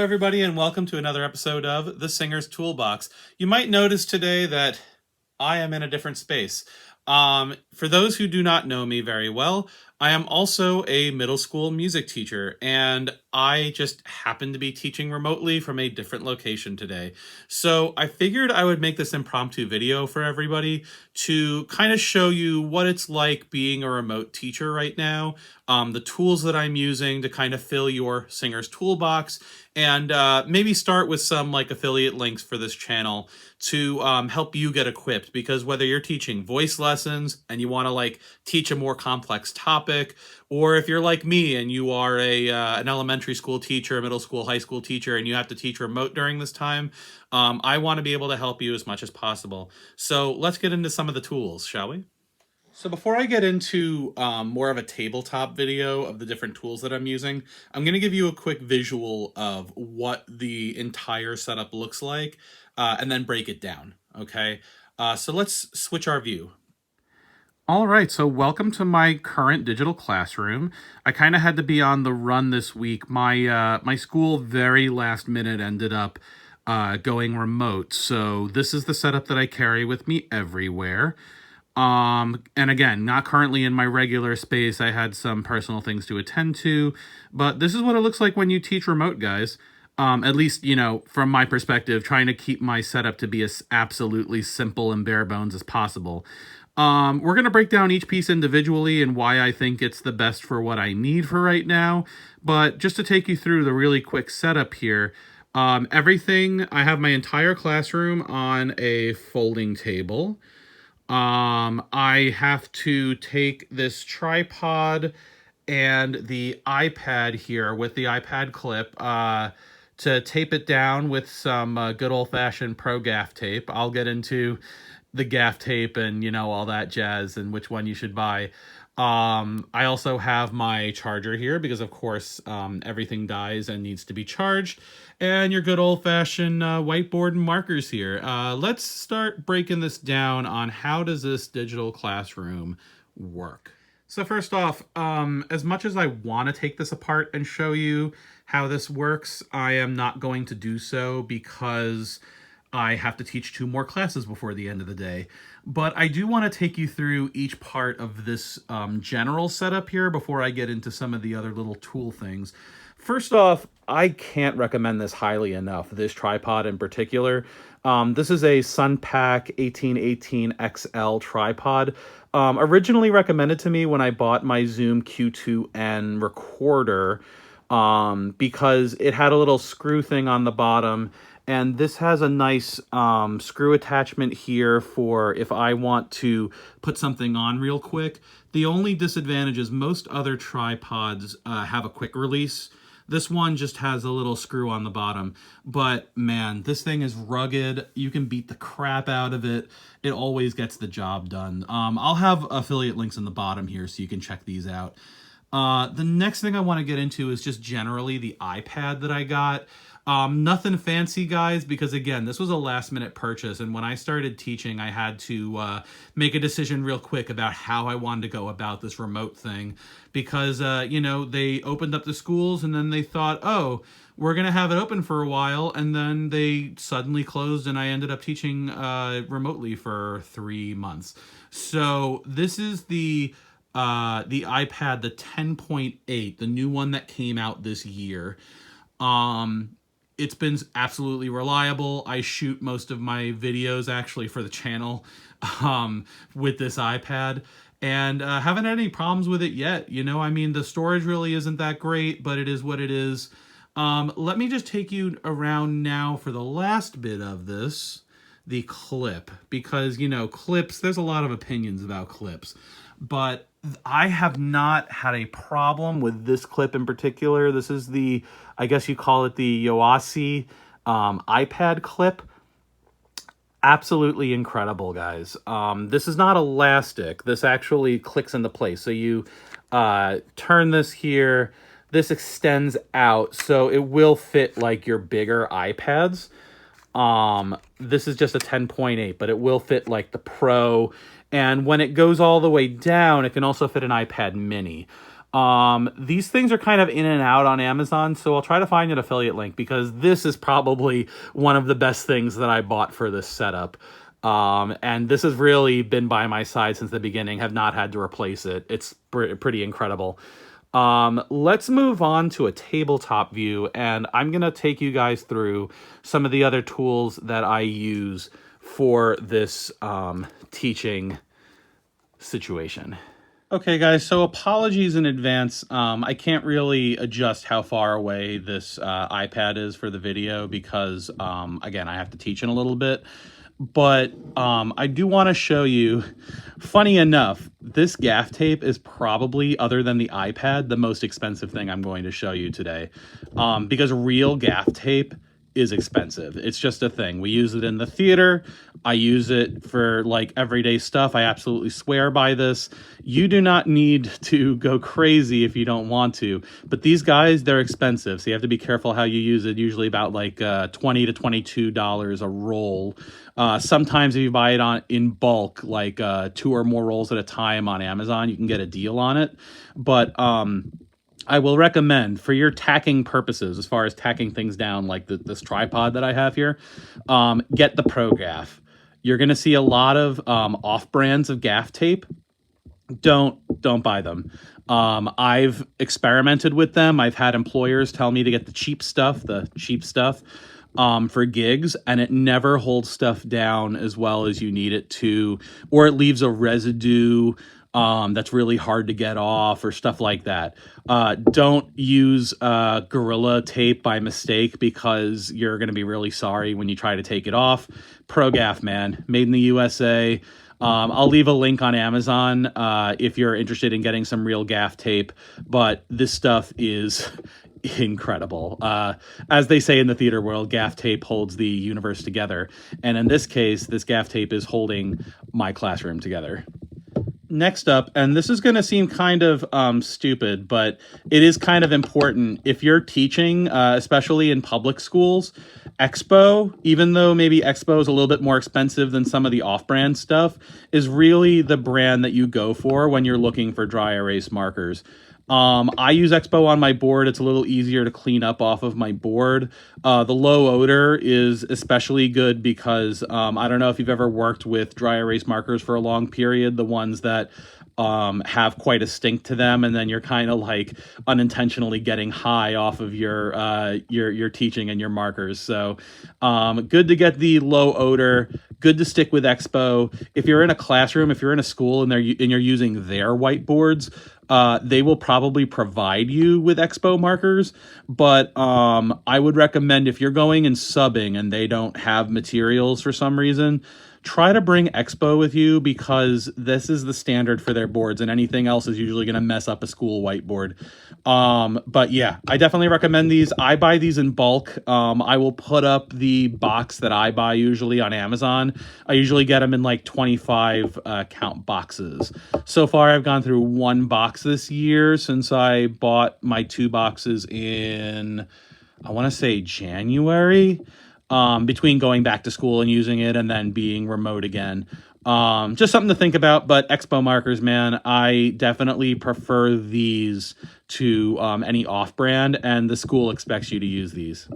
everybody, and welcome to another episode of The Singer's Toolbox. You might notice today that I am in a different space. For those who do not know me very well, I am also a middle school music teacher, and I just happen to be teaching remotely from a different location today. So I figured I would make this impromptu video for everybody to kind of show you what it's like being a remote teacher right now, the tools that I'm using to kind of fill your Singer's Toolbox, and maybe start with some like affiliate links for this channel to help you get equipped, because whether you're teaching voice lessons and you want to like teach a more complex topic, or if you're like me and you are an elementary school teacher, a middle school, high school teacher, and you have to teach remote during this time, I want to be able to help you as much as possible. So let's get into some of the tools, shall we? So before I get into more of a tabletop video of the different tools that I'm using, I'm going to give you a quick visual of what the entire setup looks like, and then break it down, okay? So let's switch our view. All right, so welcome to my current digital classroom. I kind of had to be on the run this week. My school very last minute ended up going remote, so this is the setup that I carry with me everywhere. And again, not currently in my regular space. I had some personal things to attend to, but this is what it looks like when you teach remote, guys. At least, you know, from my perspective, trying to keep my setup to be as absolutely simple and bare bones as possible. We're going to break down each piece individually and why I think it's the best for what I need for right now. But just to take you through the really quick setup here, everything, I have my entire classroom on a folding table. I have to take this tripod and the iPad here with the iPad clip to tape it down with some good old-fashioned Pro-Gaff tape. I'll get into the gaff tape and, you know, all that jazz and which one you should buy. I also have my charger here because, of course, everything dies and needs to be charged. And your good old-fashioned whiteboard and markers here. Let's start breaking this down on how does this digital classroom work. So first off, as much as I want to take this apart and show you how this works, I am not going to do so because I have to teach 2 more classes before the end of the day. But I do want to take you through each part of this general setup here before I get into some of the other little tool things. First off, I can't recommend this highly enough, this tripod in particular. This is a Sunpack 1818 XL tripod. Originally recommended to me when I bought my Zoom Q2N recorder because it had a little screw thing on the bottom. And this has a nice screw attachment here for if I want to put something on real quick. The only disadvantage is most other tripods have a quick release. This one just has a little screw on the bottom. But man, this thing is rugged. You can beat the crap out of it. It always gets the job done. I'll have affiliate links in the bottom here so you can check these out. The next thing I want to get into is just generally the iPad that I got. Nothing fancy, guys, because again, this was a last minute purchase. And when I started teaching, I had to make a decision real quick about how I wanted to go about this remote thing because, you know, they opened up the schools and then they thought, oh, we're going to have it open for a while. And then they suddenly closed and I ended up teaching remotely for 3 months. So this is the iPad, the 10.8, the new one that came out this year. It's been absolutely reliable. I shoot most of my videos actually for the channel with this iPad and haven't had any problems with it yet. You know, I mean, the storage really isn't that great, but it is what it is. Let me just take you around now for the last bit of this, the clip, because, you know, clips, there's a lot of opinions about clips, but I have not had a problem with this clip in particular. This is the, I guess you call it the Yoasi iPad clip. Absolutely incredible, guys. This is not elastic. This actually clicks into place. So you turn this here. This extends out, so it will fit like your bigger iPads. This is just a 10.8, but it will fit like the Pro. And when it goes all the way down, it can also fit an iPad mini. These things are kind of in and out on Amazon, so I'll try to find an affiliate link because this is probably one of the best things that I bought for this setup. And this has really been by my side since the beginning, have not had to replace it. It's pretty incredible. Let's move on to a tabletop view, and I'm going to take you guys through some of the other tools that I use for this teaching situation. Okay, guys, so apologies in advance. I can't really adjust how far away this iPad is for the video because, again, I have to teach in a little bit. But I do want to show you, funny enough, this gaff tape is probably, other than the iPad, the most expensive thing I'm going to show you today. Because real gaff tape is expensive. It's just a thing. We use it in the theater. I use it for like everyday stuff. I absolutely swear by this. You do not need to go crazy if you don't want to, but these guys, they're expensive. So you have to be careful how you use it. Usually about like $20 to $22 a roll. Sometimes if you buy it in bulk, like 2 or more rolls at a time on Amazon, you can get a deal on it. But I will recommend for your tacking purposes, as far as tacking things down, like this tripod that I have here, get the Pro-Gaff. You're going to see a lot of off brands of gaff tape. Don't buy them. I've experimented with them. I've had employers tell me to get the cheap stuff for gigs, and it never holds stuff down as well as you need it to, or it leaves a residue that's really hard to get off or stuff like that. Don't use Gorilla Tape by mistake because you're going to be really sorry when you try to take it off. Pro-Gaff, man, made in the USA. I'll leave a link on Amazon if you're interested in getting some real gaff tape, but this stuff is incredible. As they say in the theater world, gaff tape holds the universe together. And in this case, this gaff tape is holding my classroom together. Next up, and this is going to seem kind of stupid, but it is kind of important. If you're teaching, especially in public schools, Expo, even though maybe Expo is a little bit more expensive than some of the off-brand stuff, is really the brand that you go for when you're looking for dry erase markers. I use Expo on my board. It's a little easier to clean up off of my board. The low odor is especially good because I don't know if you've ever worked with dry erase markers for a long period, the ones that have quite a stink to them, and then you're kind of like unintentionally getting high off of your teaching and your markers. So good to get the low odor. Good to stick with Expo. If you're in a classroom, if you're in a school and you're using their whiteboards, they will probably provide you with Expo markers, but I would recommend if you're going and subbing and they don't have materials for some reason, try to bring Expo with you because this is the standard for their boards, and anything else is usually going to mess up a school whiteboard. But yeah, I definitely recommend these. I buy these in bulk. I will put up the box that I buy usually on Amazon. I usually get them in like 25 count boxes. So far, I've gone through 1 box this year since I bought my 2 boxes in, I want to say January. Between going back to school and using it and then being remote again. Just something to think about, but Expo markers, man, I definitely prefer these to any off-brand, and the school expects you to use these.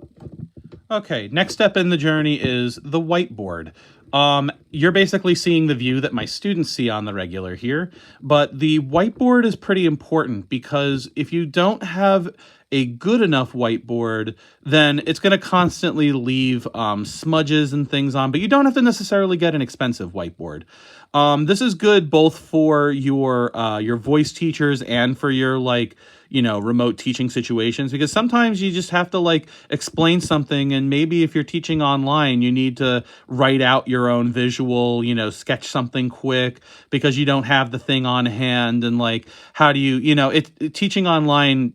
Okay, next step in the journey is the whiteboard. You're basically seeing the view that my students see on the regular here, but the whiteboard is pretty important because if you don't have a good enough whiteboard, then it's going to constantly leave smudges and things on, but you don't have to necessarily get an expensive whiteboard. This is good both for your voice teachers and for your remote teaching situations, because sometimes you just have to explain something, and maybe if you're teaching online, you need to write out your own visual, sketch something quick because you don't have the thing on hand, and how do you,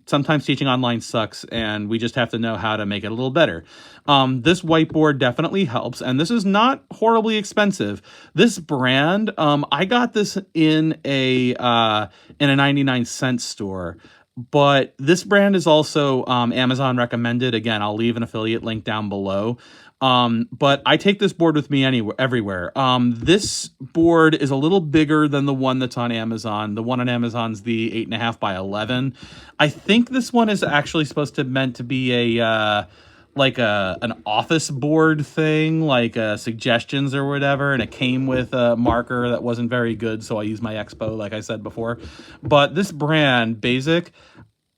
sometimes teaching online sucks, and we just have to know how to make it a little better. This whiteboard definitely helps, and this is not horribly expensive. This brand, I got this in a 99-cent store. But this brand is also Amazon recommended. Again, I'll leave an affiliate link down below. But I take this board with me everywhere. This board is a little bigger than the one that's on Amazon. The one on Amazon's the 8.5 by 11. I think this one is actually meant to be a like an office board thing, like suggestions or whatever, and it came with a marker that wasn't very good, so I used my Expo, like I said before. But this brand, Bazic,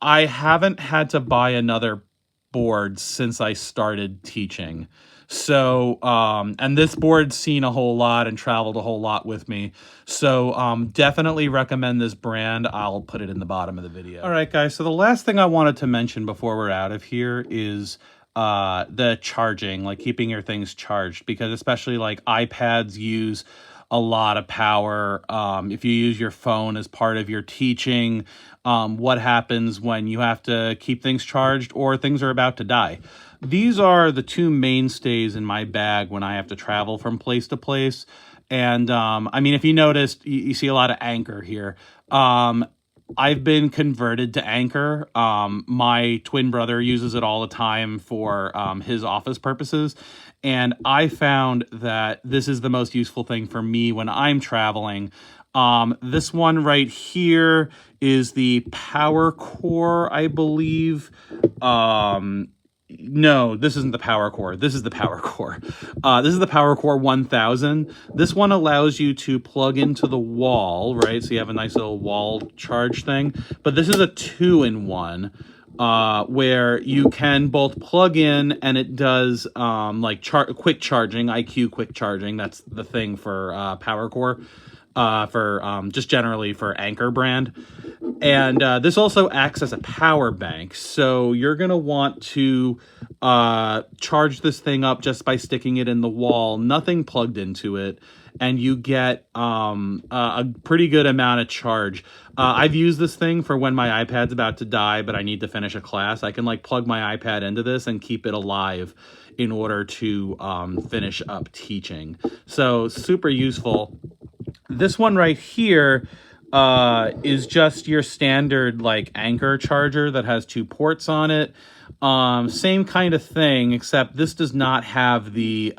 I haven't had to buy another board since I started teaching. So, and this board's seen a whole lot and traveled a whole lot with me. So, definitely recommend this brand. I'll put it in the bottom of the video. All right, guys. So the last thing I wanted to mention before we're out of here is the charging, like keeping your things charged, because especially like iPads use a lot of power. If you use your phone as part of your teaching, what happens when you have to keep things charged or things are about to die? These are the two mainstays in my bag when I have to travel from place to place. And I mean, if you noticed, you see a lot of Anker here. I've been converted to Anker. My twin brother uses it all the time for his office purposes. And I found that this is the most useful thing for me when I'm traveling. This one right here is the Powercore, I believe. No, this isn't the Powercore. This is the Powercore. This is the Powercore 1000. This one allows you to plug into the wall, right? So you have a nice little wall charge thing. But this is a 2-in-1. Where you can both plug in and it does like quick charging, IQ quick charging. That's the thing for Powercore, for just generally for Anker brand. And this also acts as a power bank. So you're going to want to charge this thing up just by sticking it in the wall, nothing plugged into it. And you get a pretty good amount of charge. I've used this thing for when my iPad's about to die, but I need to finish a class. I can like plug my iPad into this and keep it alive in order to finish up teaching. So super useful. This one right here is just your standard like Anker charger that has 2 ports on it. Same kind of thing, except this does not have the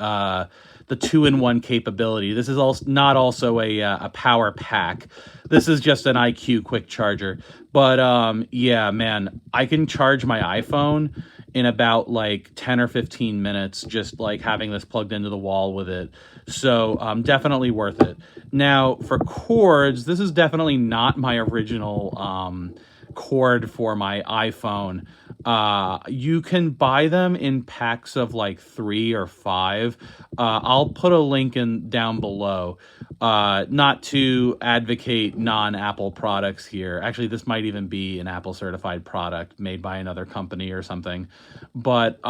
2-in-1 capability. This is also not a power pack. This is just an IQ quick charger. But yeah, man, I can charge my iPhone in about like 10 or 15 minutes, just like having this plugged into the wall with it. So definitely worth it. Now for cords, this is definitely not my original cord for my iPhone. You can buy them in packs of like 3 or 5. I'll put a link down below. Not to advocate non-Apple products here. Actually, this might even be an Apple certified product made by another company or something. But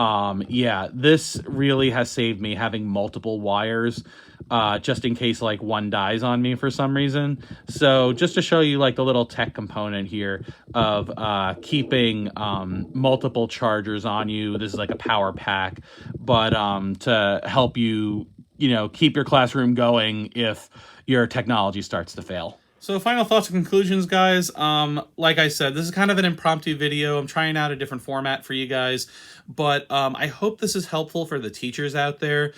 yeah, this really has saved me having multiple wires, just in case like one dies on me for some reason. So just to show you like the little tech component here of keeping multiple chargers on you. This is like a power pack, but to help you, keep your classroom going if your technology starts to fail. So final thoughts and conclusions, guys. Like I said, this is kind of an impromptu video. I'm trying out a different format for you guys, but I hope this is helpful for the teachers out there.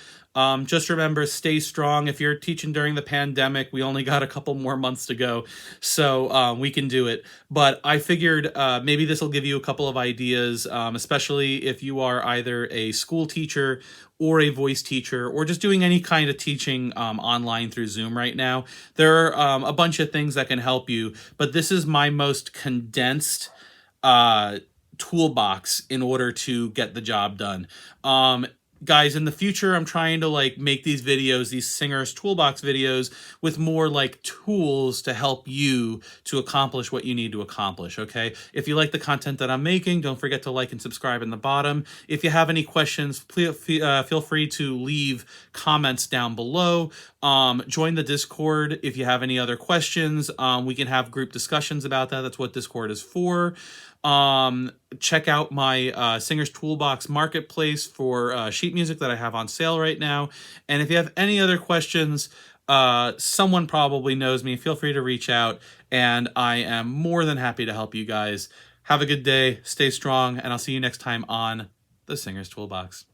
Just remember, stay strong. If you're teaching during the pandemic, we only got a couple more months to go, so we can do it. But I figured maybe this will give you a couple of ideas, especially if you are either a school teacher or a voice teacher, or just doing any kind of teaching online through Zoom right now. There are a bunch of things that can help you, but this is my most condensed toolbox in order to get the job done. Guys, in the future, I'm trying to like make these videos, these Singers Toolbox videos, with more like tools to help you to accomplish what you need to accomplish, okay? If you like the content that I'm making, don't forget to like and subscribe in the bottom. If you have any questions, please feel free to leave comments down below. Join the Discord if you have any other questions. We can have group discussions about that. That's what Discord is for. Check out my Singers Toolbox Marketplace for sheet music that I have on sale right now. And if you have any other questions, someone probably knows me. Feel free to reach out, and I am more than happy to help you guys. Have a good day, stay strong, and I'll see you next time on the Singers Toolbox.